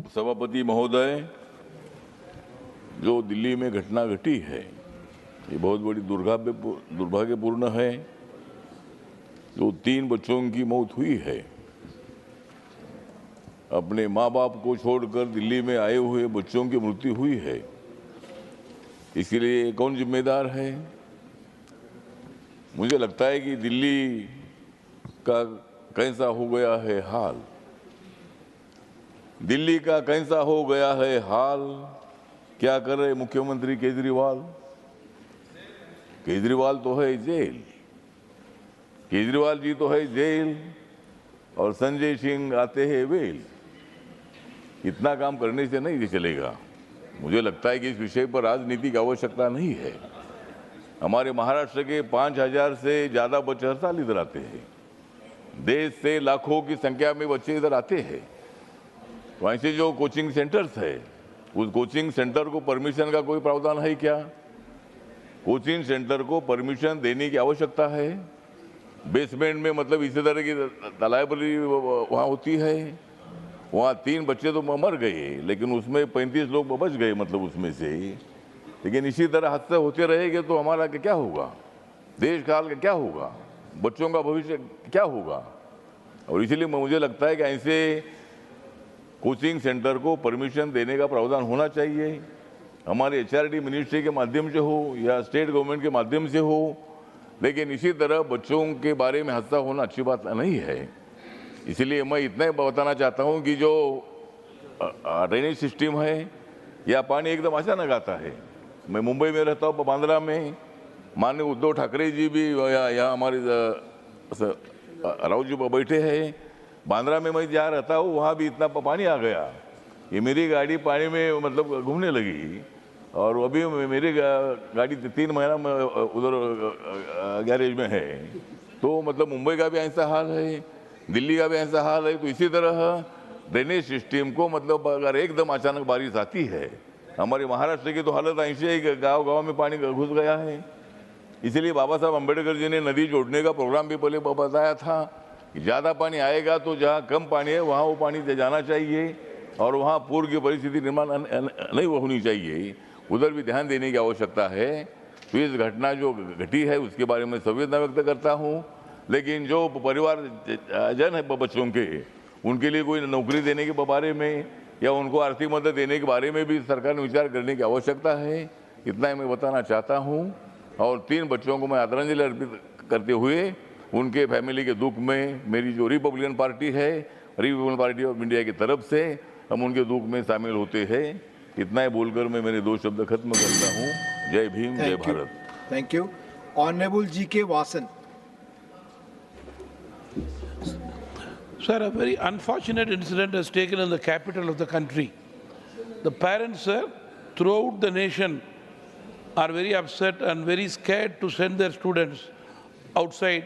सभापति महोदय, जो दिल्ली में घटना घटी है ये बहुत बड़ी दुर्भाग्यपूर्ण है। जो 3 बच्चों की मौत हुई है, अपने माँ बाप को छोड़कर दिल्ली में आए हुए बच्चों की मृत्यु हुई है, इसके लिए कौन जिम्मेदार है? मुझे लगता है कि दिल्ली का कैसा हो गया है हाल, दिल्ली का कैसा हो गया है हाल, क्या कर रहे मुख्यमंत्री केजरीवाल? केजरीवाल तो है जेल, केजरीवाल जी तो है जेल और संजय सिंह आते हैं वेल। इतना काम करने से नहीं चलेगा। मुझे लगता है कि इस विषय पर राजनीति की आवश्यकता नहीं है। हमारे महाराष्ट्र के 5000 से ज़्यादा बच्चे हर साल इधर आते हैं। देश से लाखों की संख्या में बच्चे इधर आते हैं। वहीं से जो कोचिंग सेंटर्स है, उस कोचिंग सेंटर को परमिशन का कोई प्रावधान है क्या? कोचिंग सेंटर को परमिशन देने की आवश्यकता है। बेसमेंट में मतलब इसी तरह की लाइब्रेरी वहाँ होती है। वहाँ 3 बच्चे तो मर गए, लेकिन उसमें 35 लोग बच गए, मतलब उसमें से। लेकिन इसी तरह हादसे होते रहेंगे तो हमारा क्या होगा? देश काल का क्या होगा? बच्चों का भविष्य क्या होगा? और इसीलिए मुझे लगता है कि ऐसे कोचिंग सेंटर को परमिशन देने का प्रावधान होना चाहिए। हमारे HRD मिनिस्ट्री के माध्यम से हो या स्टेट गवर्नमेंट के माध्यम से हो, लेकिन इसी तरह बच्चों के बारे में हादसा होना अच्छी बात नहीं है। इसलिए मैं इतना ही बताना चाहता हूं कि जो ड्रेनेज सिस्टम है, या पानी एकदम अचानक आता है। मैं मुंबई में रहता हूँ, बांद्रा में। माननीय उद्धव ठाकरे जी भी यहाँ हमारे राव जी बैठे हैं। बांद्रा में मैं जहाँ रहता हूँ वहाँ भी इतना पानी आ गया, ये मेरी गाड़ी पानी में मतलब घूमने लगी। और अभी मेरी गाड़ी 3 महीना में उधर गैरेज में है। तो मतलब मुंबई का भी ऐसा हाल है, दिल्ली का भी ऐसा हाल है। तो इसी तरह ड्रेनेज सिस्टम को मतलब अगर एकदम अचानक बारिश आती है, हमारे महाराष्ट्र की तो हालत ऐसी है कि गाँव में पानी घुस गया है। इसीलिए बाबा साहब अम्बेडकर जी ने नदी जोड़ने का प्रोग्राम भी पहले बताया था कि ज़्यादा पानी आएगा तो जहाँ कम पानी है वहाँ वो पानी जाना चाहिए और वहाँ पूर्व की परिस्थिति निर्माण नहीं होनी चाहिए। उधर भी ध्यान देने की आवश्यकता है। तो इस घटना जो घटी है उसके बारे में संवेदना व्यक्त करता हूँ, लेकिन जो परिवार जन है बच्चों के, उनके लिए कोई नौकरी देने के बारे में या उनको आर्थिक मदद देने के बारे में भी सरकार ने विचार करने की आवश्यकता है। इतना ही मैं बताना चाहता हूँ। और 3 बच्चों को मैं आदरांजलि अर्पित करते हुए उनके फैमिली के दुख में मेरी जो रिपब्लिकन पार्टी है, रिपब्लिकन पार्टी ऑफ इंडिया की तरफ से हम उनके दुख में शामिल होते हैं। इतना ही बोलकर मैं मेरे 2 शब्द खत्म करता हूँ। जय भीम, जय Bharat. Thank you. Honourable GK Vasan. Sir, a very unfortunate incident has taken in the capital of the country. The parents, sir, throughout the nation are very upset and very scared to send their students outside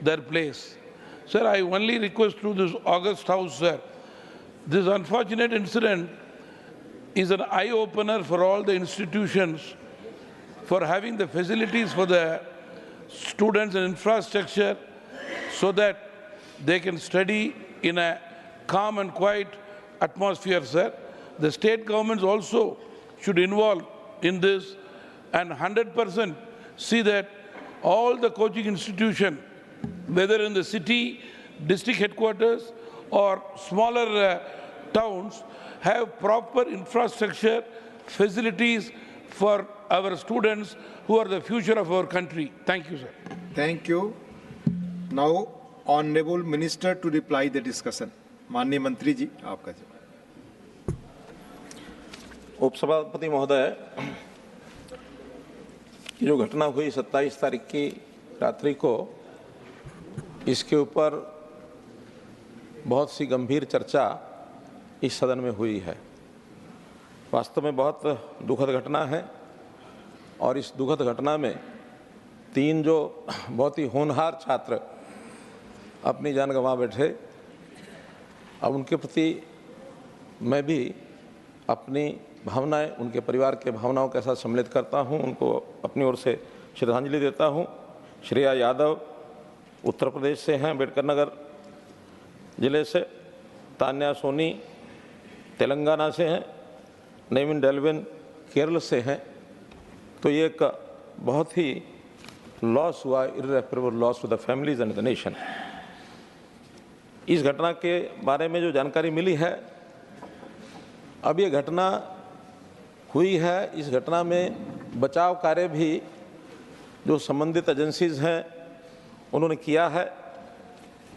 their place. Sir, I only request through this August House, sir, this unfortunate incident is an eye-opener for all the institutions for having the facilities for the students and infrastructure so that they can study in a calm and quiet atmosphere, sir. The state governments also should involve in this and 100% see that all the coaching institutions, whether in the city, district headquarters or smaller towns, have proper infrastructure, facilities for our students who are the future of our country. Thank you, sir. Thank you. Now, Honorable Minister to reply the discussion. माननीय मंत्री जी, आपका जवाब। उपसभापति महोदय, ये जो घटना हुई 27 तारीख की रात्रि को, इसके ऊपर बहुत सी गंभीर चर्चा इस सदन में हुई है। वास्तव में बहुत दुखद घटना है और इस दुखद घटना में 3 जो बहुत ही होनहार छात्र अपनी जान गंवा बैठे। अब उनके प्रति मैं भी अपनी भावनाएं, उनके परिवार के भावनाओं के साथ सम्मिलित करता हूं, उनको अपनी ओर से श्रद्धांजलि देता हूं। श्रेया यादव उत्तर प्रदेश से हैं, अम्बेडकर नगर जिले से। तान्या सोनी तेलंगाना से हैं, नेविन डेल्विन केरल से हैं। तो ये एक बहुत ही लॉस हुआ, irreparable loss to the families and the nation. इस घटना के बारे में जो जानकारी मिली है, अब ये घटना हुई है, इस घटना में बचाव कार्य भी जो संबंधित एजेंसीज हैं उन्होंने किया है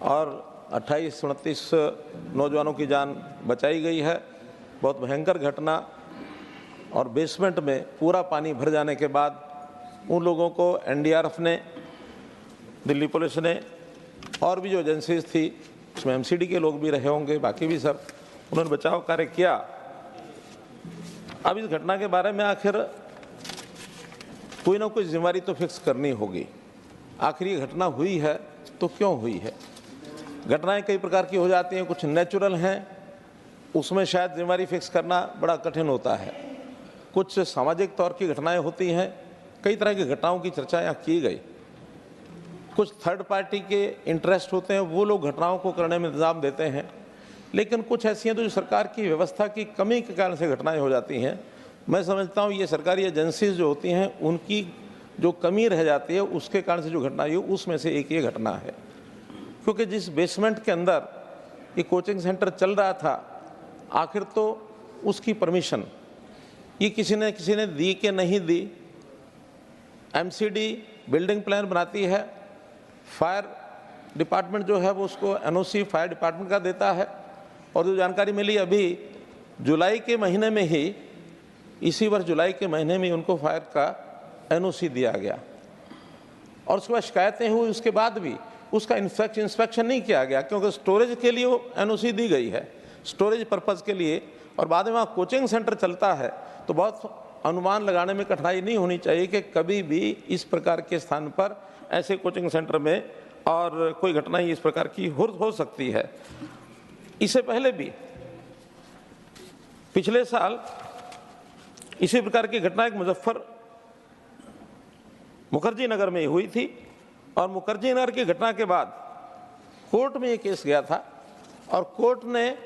और 28-29 नौजवानों की जान बचाई गई है। बहुत भयंकर घटना, और बेसमेंट में पूरा पानी भर जाने के बाद उन लोगों को एनडीआरएफ ने, दिल्ली पुलिस ने और भी जो एजेंसीज थी, उसमें एमसीडी के लोग भी रहे होंगे, बाकी भी सब, उन्होंने बचाव कार्य किया। अब इस घटना के बारे में आखिर कोई ना कोई जिम्मेदारी तो फिक्स करनी होगी। आखिर ये घटना हुई है तो क्यों हुई है? घटनाएं कई प्रकार की हो जाती हैं, कुछ नेचुरल हैं, उसमें शायद जिम्मेदारी फिक्स करना बड़ा कठिन होता है। कुछ सामाजिक तौर की घटनाएं होती हैं, कई तरह की घटनाओं की चर्चा यहाँ की गई। कुछ थर्ड पार्टी के इंटरेस्ट होते हैं, वो लोग घटनाओं को करने में इंतजाम देते हैं, लेकिन कुछ ऐसी हैं तो जो सरकार की व्यवस्था की कमी के कारण से घटनाएं हो जाती हैं। मैं समझता हूँ ये सरकारी एजेंसीज जो होती हैं उनकी जो कमी रह जाती है, उसके कारण से जो घटना हुई उसमें से एक ये घटना है। क्योंकि जिस बेसमेंट के अंदर ये कोचिंग सेंटर चल रहा था, आखिर तो उसकी परमिशन ये किसी ने दी कि नहीं दी? एमसीडी बिल्डिंग प्लान बनाती है, फायर डिपार्टमेंट जो है वो उसको एनओसी फायर डिपार्टमेंट का देता है। और जो जानकारी मिली अभी जुलाई के महीने में ही, इसी वर्ष जुलाई के महीने में उनको फायर का एनओसी दिया गया, और उसके बाद शिकायतें हुई, उसके बाद भी उसका इंस्पेक्शन नहीं किया गया, क्योंकि स्टोरेज के लिए वो एनओसी दी गई है, स्टोरेज पर्पज़ के लिए। और बाद में वहाँ कोचिंग सेंटर चलता है, तो बहुत अनुमान लगाने में कठिनाई नहीं होनी चाहिए कि कभी भी इस प्रकार के स्थान पर, ऐसे कोचिंग सेंटर में और कोई घटना ही इस प्रकार की हो सकती है। इससे पहले भी पिछले साल इसी प्रकार की घटना एक मुखर्जी नगर में हुई थी, और मुखर्जी नगर की घटना के बाद कोर्ट में ये केस गया था, और कोर्ट ने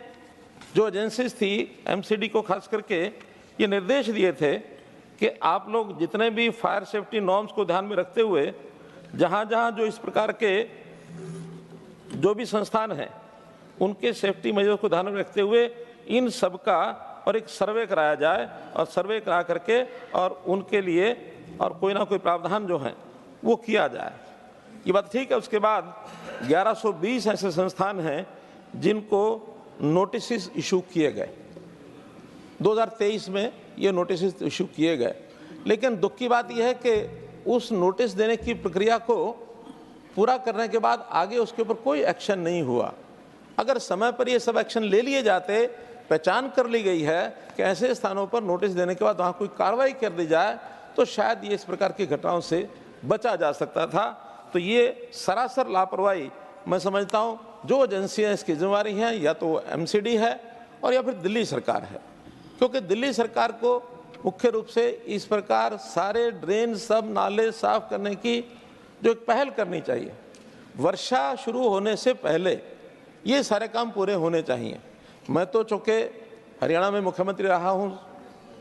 जो एजेंसीज थी एमसीडी को खास करके ये निर्देश दिए थे कि आप लोग जितने भी फायर सेफ्टी नॉर्म्स को ध्यान में रखते हुए जहाँ जहाँ जो इस प्रकार के जो भी संस्थान हैं उनके सेफ्टी मेजर्स को ध्यान में रखते हुए इन सब का और एक सर्वे कराया जाए, और सर्वे करा करके और उनके लिए और कोई ना कोई प्रावधान जो है वो किया जाए। ये बात ठीक है। उसके बाद 1120 ऐसे संस्थान हैं जिनको नोटिस इशू किए गए, 2023 में ये नोटिस इशू किए गए। लेकिन दुख की बात यह है कि उस नोटिस देने की प्रक्रिया को पूरा करने के बाद आगे उसके ऊपर कोई एक्शन नहीं हुआ। अगर समय पर ये सब एक्शन ले लिए जाते, पहचान कर ली गई है कि ऐसे स्थानों पर नोटिस देने के बाद वहाँ कोई कार्रवाई कर दी जाए, तो शायद ये इस प्रकार की घटनाओं से बचा जा सकता था। तो ये सरासर लापरवाही मैं समझता हूँ। जो एजेंसियाँ इसकी जिम्मेवारी हैं, या तो एमसीडी है और या फिर दिल्ली सरकार है, क्योंकि दिल्ली सरकार को मुख्य रूप से इस प्रकार सारे ड्रेन, सब नाले साफ करने की जो एक पहल करनी चाहिए। वर्षा शुरू होने से पहले ये सारे काम पूरे होने चाहिए। मैं तो चूँकि हरियाणा में मुख्यमंत्री रहा हूँ,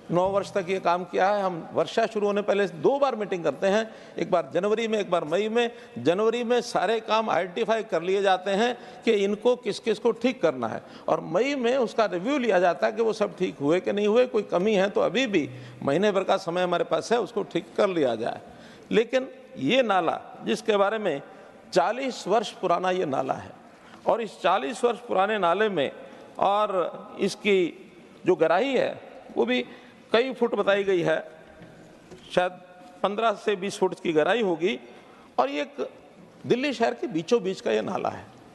9 वर्ष तक ये काम किया है। हम वर्षा शुरू होने पहले 2 बार मीटिंग करते हैं, एक बार जनवरी में, एक बार मई में। जनवरी में सारे काम आइडेंटिफाई कर लिए जाते हैं कि इनको किस किस को ठीक करना है, और मई में उसका रिव्यू लिया जाता है कि वो सब ठीक हुए कि नहीं हुए, कोई कमी है तो अभी भी महीने भर का समय हमारे पास है, उसको ठीक कर लिया जाए। लेकिन ये नाला जिसके बारे में 40 वर्ष पुराना ये नाला है, और इस 40 वर्ष पुराने नाले में और इसकी जो गहराई है वो भी कई फुट बताई गई है, शायद 15 से 20 फुट की गहराई होगी, और ये एक दिल्ली शहर के बीचों बीच का ये नाला है।